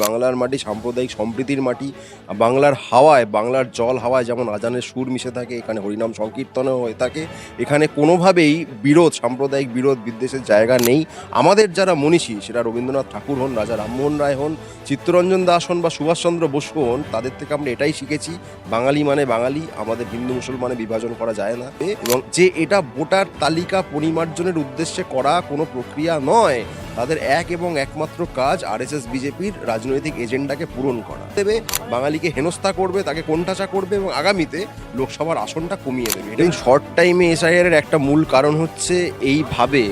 বাংলার মাটি সাম্প্রদায়িক সম্প্রীতির মাটি। বাংলার হাওয়ায়, বাংলার জল হাওয়ায় যেমন আজানের সুর মিশে থাকে, এখানে হরিনাম সংকীর্তনও হয়ে থাকে। এখানে কোনোভাবেই বিরোধ, সাম্প্রদায়িক বিরোধ বিদ্বেষের জায়গা নেই। আমাদের যারা মনীষী, সেটা রবীন্দ্রনাথ ঠাকুর হন, রাজা রামমোহন রায় হন, চিত্তরঞ্জন দাস হন বা সুভাষচন্দ্র বসু হন, তাদের থেকে আমরা এটাই শিখেছি, বাঙালি মানে বাঙালি, আমাদের হিন্দু মুসলমানে বিভাজন করা যায় না। এবং যে এটা ভোটার তালিকা পরিমার্জনের উদ্দেশ্যে করা কোনো প্রক্রিয়া নয়, তাদের এক এবং একমাত্র কাজ আরএসএস বিজেপির রাজনৈতিক এজেন্ডাকে পূরণ করা। দেবে, বাঙালিকে হেনস্থা করবে, তাকে কোণঠাসা করবে এবং আগামীতে লোকসভার আসনটা কমিয়ে দেবে। এবং শর্ট টাইমে এসআইআর এর একটা মূল কারণ হচ্ছে এইভাবে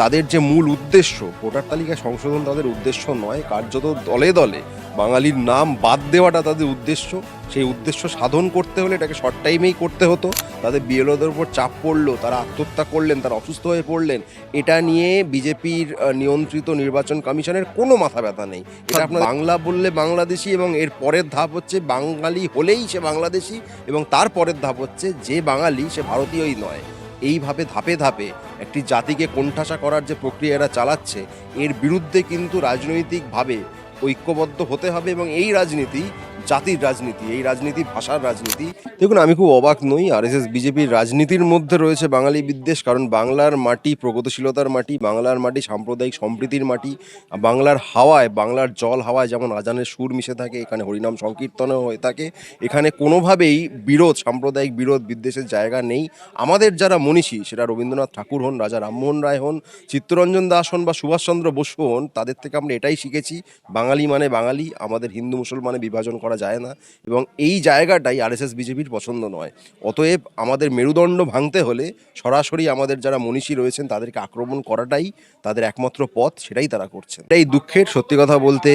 তাদের যে মূল উদ্দেশ্য, ভোটার তালিকা সংশোধন তাদের উদ্দেশ্য নয়, কার্যত দলে দলে বাঙালির নাম বাদ দেওয়াটা তাদের উদ্দেশ্য। সেই উদ্দেশ্য সাধন করতে হলে এটাকে শর্ট টাইমেই করতে হতো। তাদের বিএলওদের উপর চাপ পড়লো, তারা আত্মহত্যা করলেন, তারা অসুস্থ হয়ে পড়লেন, এটা নিয়ে বিজেপির নিয়ন্ত্রিত নির্বাচন কমিশনের কোনো মাথা ব্যথা নেই। এটা আপনার বাংলা বললে বাংলাদেশি, এবং এর পরের ধাপ হচ্ছে বাঙালি হলেই সে বাংলাদেশি, এবং তার পরের ধাপ হচ্ছে যে বাঙালি সে ভারতীয়ই নয়। এইভাবে ধাপে ধাপে একটি জাতিকে কোণঠাসা করার যে প্রক্রিয়া এরা চালাচ্ছে, এর বিরুদ্ধে কিন্তু রাজনৈতিকভাবে ঐক্যবদ্ধ হতে হবে। এবং এই রাজনীতি জাতির রাজনীতি, এই রাজনীতি ভাষার রাজনীতি। দেখুন, আমি খুব অবাক নই, আরএসএস বিজেপির রাজনীতির মধ্যে রয়েছে বাঙালি বিদ্বেষ। কারণ বাংলার মাটি প্রগতিশীলতার মাটি, বাংলার মাটি সাম্প্রদায়িক সম্প্রীতির মাটি। বাংলার হাওয়ায়, বাংলার জল হাওয়ায় যেমন আজানের সুর মিশে থাকে, এখানে হরিনাম সংকীর্তনও হয়ে থাকে। এখানে কোনোভাবেই বিরোধ, সাম্প্রদায়িক বিরোধ বিদ্বেষের জায়গা নেই। আমাদের যারা মনীষী, সেটা রবীন্দ্রনাথ ঠাকুর হন, রাজা রামমোহন রায় হন, চিত্তরঞ্জন দাস হন বা সুভাষচন্দ্র বসু হন, তাদের থেকে আমরা এটাই শিখেছি, বাঙালি মানে বাঙালি, আমাদের হিন্দু মুসলমানে বিভাজন করা যায় না। এবং এই জায়গাটাই আরএসএস বিজেপির পছন্দ নয়। অতএব আমাদের মেরুদণ্ড ভাঙতে হলে সরাসরি আমাদের যারা মনীষী রয়েছেন তাদেরকে আক্রমণ করাটাই তাদের একমাত্র পথ, সেটাই তারা করছেন। এই দুঃখের, সত্যি কথা বলতে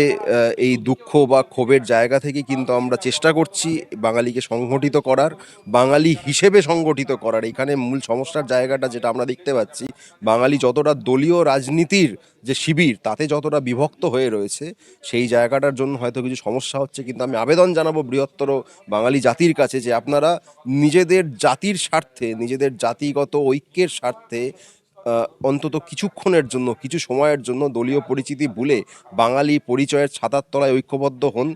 এই দুঃখ বা ক্ষোভের জায়গা থেকে কিন্তু আমরা চেষ্টা করছি বাঙালিকে সংগঠিত করার, বাঙালি হিসেবে সংগঠিত করার। এখানে মূল সমস্যার জায়গাটা যেটা আমরা দেখতে পাচ্ছি, বাঙালি যতটা দলীয় রাজনীতির যে শিবির, তাতে যতটা বিভক্ত হয়ে রয়েছে, সেই জায়গাটার জন্য হয়তো কিছু সমস্যা হচ্ছে। কিন্তু আমি আবেদন জানাবো বৃহত্তর বাঙালি জাতির কাছে যে আপনারা নিজেদের জাতির স্বার্থে, নিজেদের জাতিগত ঐক্যের স্বার্থে অন্তত কিছুক্ষণের জন্য, কিছু সময়ের জন্য দলীয় পরিচিতি ভুলে বাঙালি পরিচয়ের ছাতার তলায় ঐক্যবদ্ধ হন।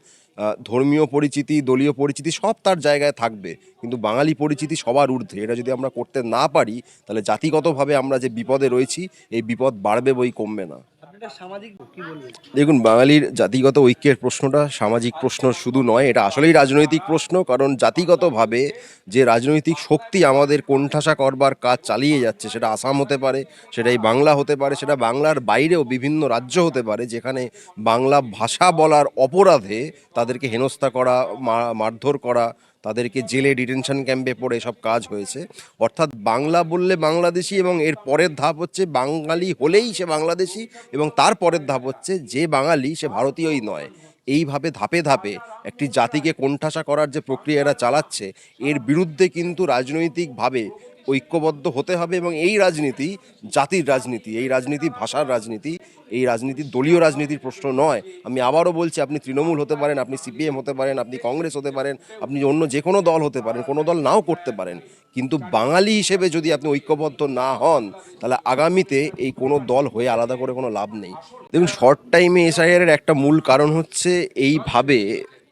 ধর্মীয় পরিচিতি, দলীয় পরিচিতি সব তার জায়গায় থাকবে, কিন্তু বাঙালি পরিচিতি সবার ঊর্ধ্বে। এটা যদি আমরা করতে না পারি, তাহলে জাতিগতভাবে আমরা যে বিপদে রয়েছি, এই বিপদ বাড়বে বই কমবে না। দেখুন, বাঙালির জাতিগত ঐক্যের প্রশ্নটা সামাজিক প্রশ্ন শুধু নয়, এটা আসলেই রাজনৈতিক প্রশ্ন। কারণ জাতিগতভাবে যে রাজনৈতিক শক্তি আমাদের কোণঠাসা করবার কাজ চালিয়ে যাচ্ছে, সেটা আসাম হতে পারে, সেটাই বাংলা হতে পারে, সেটা বাংলার বাইরেও বিভিন্ন রাজ্য হতে পারে, যেখানে বাংলা ভাষা বলার অপরাধে তাদেরকে হেনস্থা করা, মারধর করা, তাদেরকে জেলে ডিটেনশন ক্যাম্পে পড়ে সব কাজ হয়েছে। অর্থাৎ বাংলা বললে বাংলাদেশি, এবং এর পরের ধাপ হচ্ছে বাঙালি হলেই সে বাংলাদেশি, এবং তার পরের ধাপ হচ্ছে যে বাঙালি সে ভারতীয়ই নয়। এইভাবে ধাপে ধাপে একটি জাতিকে কোণঠাসা করার যে প্রক্রিয়া এরা চালাচ্ছে, এর বিরুদ্ধে কিন্তু রাজনৈতিকভাবে ঐক্যবদ্ধ হতে হবে। এবং এই রাজনীতি জাতির রাজনীতি, এই রাজনীতি ভাষার রাজনীতি, এই রাজনীতি দলীয় রাজনীতির প্রশ্ন নয়। আমি আবারও বলছি, আপনি তৃণমূল হতে পারেন, আপনি সিপিএম হতে পারেন, আপনি কংগ্রেস হতে পারেন, আপনি অন্য যে কোনো দল হতে পারেন, কোনো দল নাও করতে পারেন, কিন্তু বাঙালি হিসেবে যদি আপনি ঐক্যবদ্ধ না হন, তাহলে আগামীতে এই কোনো দল হয়ে আলাদা করে কোনো লাভ নেই। দেখুন, শর্ট টাইমে এসআইআর এর একটা মূল কারণ হচ্ছে এইভাবে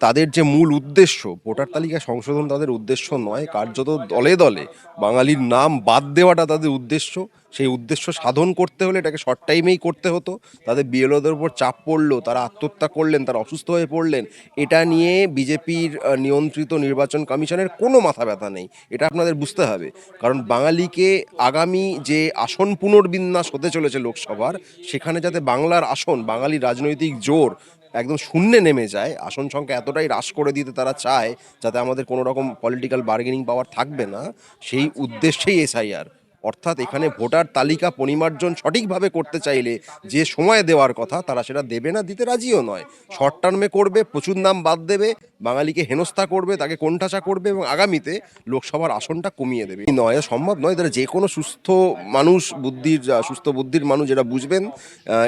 তাদের যে মূল উদ্দেশ্য, ভোটার তালিকা সংশোধন তাদের উদ্দেশ্য নয়, কার্যত দলে দলে বাঙালির নাম বাদ দেওয়াটা তাদের উদ্দেশ্য। সেই উদ্দেশ্য সাধন করতে হলে এটাকে শর্ট টাইমেই করতে হতো। তাদের বিএলওদের উপর চাপ পড়লো, তারা আত্মহত্যা করলেন, তারা অসুস্থ হয়ে পড়লেন, এটা নিয়ে বিজেপির নিয়ন্ত্রিত নির্বাচন কমিশনের কোনো মাথা ব্যথা নেই। এটা আপনাদের বুঝতে হবে। কারণ বাঙালিকে আগামী যে আসন পুনর্বিন্যাস হতে চলেছে লোকসভার, সেখানে যাতে বাংলার আসন, বাঙালির রাজনৈতিক জোর একদম শূন্যে নেমে যায়, আসন সংখ্যা এতটাই হ্রাস করে দিতে তারা চায় যাতে আমাদের কোনো রকম পলিটিক্যাল বার্গেনিং পাওয়ার থাকবে না, সেই উদ্দেশ্যেই এসআইআর। অর্থাৎ এখানে ভোটার তালিকা পরিমার্জন সঠিকভাবে করতে চাইলে যে সময় দেওয়ার কথা, তারা সেটা দেবে না, দিতে রাজিও নয়। শর্ট টার্মে করবে, প্রচুর নাম বাদ দেবে, বাঙালিকে হেনস্থা করবে, তাকে কোণঠাসা করবে এবং আগামীতে লোকসভার আসনটা কমিয়ে দেবে। নয়, সম্ভব নয়। তারা যে কোনো সুস্থ মানুষ, সুস্থ বুদ্ধির মানুষ যেটা বুঝবেন,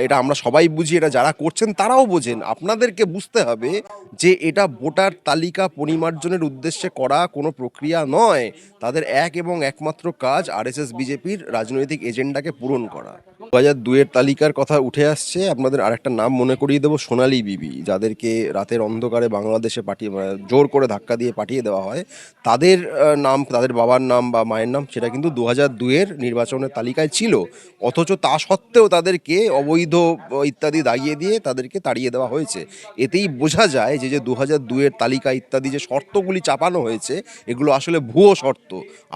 এটা আমরা সবাই বুঝি, এটা যারা করছেন তারাও বোঝেন। আপনাদেরকে বুঝতে হবে যে এটা ভোটার তালিকা পরিমার্জনের উদ্দেশ্যে করা কোনো প্রক্রিয়া নয়, তাদের এক এবং একমাত্র কাজ আরএসএস বিজেপির রাজনৈতিক এজেন্ডাকে পূরণ করা। 2002-এর তালিকার কথা উঠে আসছে, আপনাদের আরেকটা নাম মনে করিয়ে দেবো, সোনালী বিবি, যাদেরকে রাতের অন্ধকারে বাংলাদেশে পাঠিয়ে জোর করে ধাক্কা দিয়ে পাঠিয়ে দেওয়া হয়। তাদের নাম, তাদের বাবার নাম বা মায়ের নাম, সেটা কিন্তু 2002-এর নির্বাচনের তালিকায় ছিল। অথচ তা সত্ত্বেও তাদেরকে অবৈধ ইত্যাদি দাগিয়ে দিয়ে তাদেরকে তাড়িয়ে দেওয়া হয়েছে। এতেই বোঝা যায় যে 2002-এর তালিকা ইত্যাদি যে শর্তগুলি চাপানো হয়েছে, এগুলো আসলে ভুয়ো শর্ত।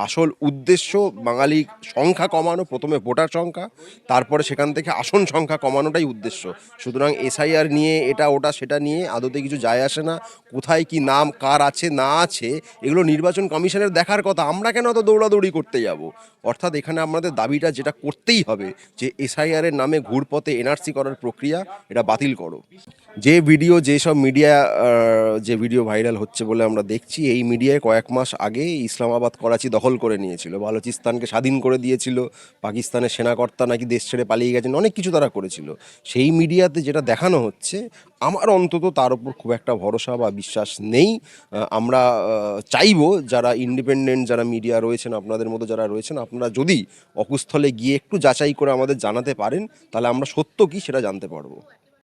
আসল উদ্দেশ্য বাঙালি সংখ্যা কমানো, প্রথমে ভোটার সংখ্যা, তারপরে সেখান থেকে আসন সংখ্যা কমানোটাই উদ্দেশ্য। সুতরাং এসআইআর নিয়ে এটা ওটা সেটা নিয়ে আদতে কিছু যায় আসে না। কোথায় কি নাম কার আছে না আছে এগুলো নির্বাচন কমিশনের দেখার কথা, আমরা কেন অত দৌড়াদৌড়ি করতে যাব? অর্থাৎ এখানে আমাদের দাবিটা যেটা করতেই হবে যে এসআইআরের নামে ঘুরপথে এনআরসি করার প্রক্রিয়া এটা বাতিল করো। যে ভিডিও, যেসব মিডিয়া, যে ভিডিও ভাইরাল হচ্ছে বলে আমরা দেখছি, এই মিডিয়ায় কয়েক মাস আগে ইসলামাবাদ করাচি দখল করে নিয়েছিল, বালুচিস্তানকে স্বাধীন করে দিয়েছিল, পাকিস্তানের সেনাকর্তা নাকি দেশ ছেড়ে পালিয়ে গেছেন, অনেক কিছু তারা করেছিল। সেই মিডিয়াতে যেটা দেখানো হচ্ছে, আমার অন্তত তার উপর খুব একটা ভরসা বা বিশ্বাস নেই। আমরা চাইবো যারা ইন্ডিপেন্ডেন্ট যারা মিডিয়া রয়েছেন, আপনাদের মতো যারা রয়েছেন, আপনারা যদি অকুস্থলে গিয়ে একটু যাচাই করে আমাদের জানাতে পারেন, তাহলে আমরা সত্য কি সেটা জানতে পারবো।